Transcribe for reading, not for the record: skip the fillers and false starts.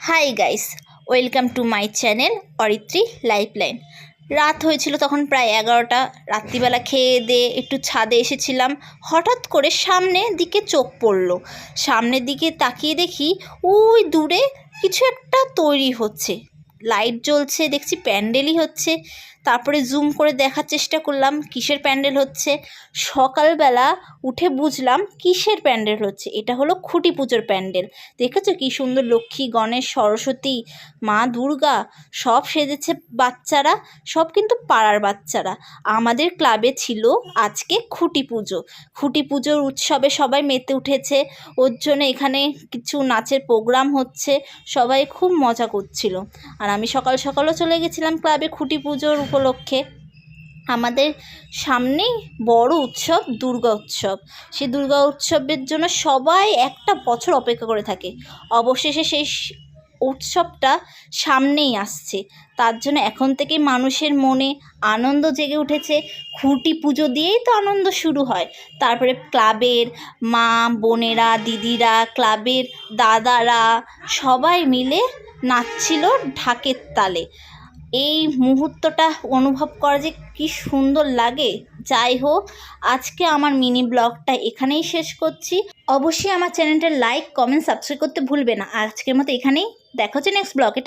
Hi guys, welcome to my channel Aritri lifeline. রাত হয়েছিল তখন প্রায় 11টা। রাত্রিবেলা খেয়ে দিয়ে একটু ছাদে এসেছিলাম। হঠাৎ করে সামনের দিকে চোখ পড়লো। সামনের দিকে তাকিয়ে দেখি ওই দূরে কিছু একটা তৈরি হচ্ছে, লাইট জ্বলছে, দেখছি প্যান্ডেলই হচ্ছে। তারপরে জুম করে দেখার চেষ্টা করলাম কিসের প্যান্ডেল হচ্ছে। সকালবেলা উঠে বুঝলাম কিসের প্যান্ডেল হচ্ছে। এটা হলো খুঁটি পুজোর প্যান্ডেল। দেখেছো কি সুন্দর, লক্ষ্মী, গণেশ, সরস্বতী, মা দুর্গা সব সেজেছে। বাচ্চারা সব কিন্তু পাড়ার বাচ্চারা। আমাদের ক্লাবে ছিল আজকে খুঁটি পুজো। খুঁটি পুজোর উৎসবে সবাই মেতে উঠেছে। ওর জন্য এখানে কিছু নাচের প্রোগ্রাম হচ্ছে, সবাই খুব মজা করছিল। আর আমি সকাল সকালও চলে গেছিলাম ক্লাবে খুঁটি পুজোর উপলক্ষে। আমাদের সামনেই বড় উৎসব দুর্গা উৎসব। সেই দুর্গা উৎসবের জন্য সবাই একটা বছর অপেক্ষা করে থাকে। অবশেষে সেই উৎসবটা সামনেই আসছে, তার জন্য এখন থেকেই মানুষের মনে আনন্দ জেগে উঠেছে। খুঁটি পুজো দিয়েই তো আনন্দ শুরু হয়। তারপরে ক্লাবের মা বোনেরা, দিদিরা, ক্লাবের দাদারা সবাই মিলে নাচছিল ঢাকের তালে। এই মুহূর্তটা অনুভব করা যে কী সুন্দর লাগে। যাই হোক, আজকে আমার মিনি ব্লগটা এখানেই শেষ করছি। অবশ্যই আমার চ্যানেলটা লাইক, কমেন্ট, সাবস্ক্রাইব করতে ভুলবে না। আজকের মতো এখানেই, দেখা হচ্ছে নেক্সট ব্লগে।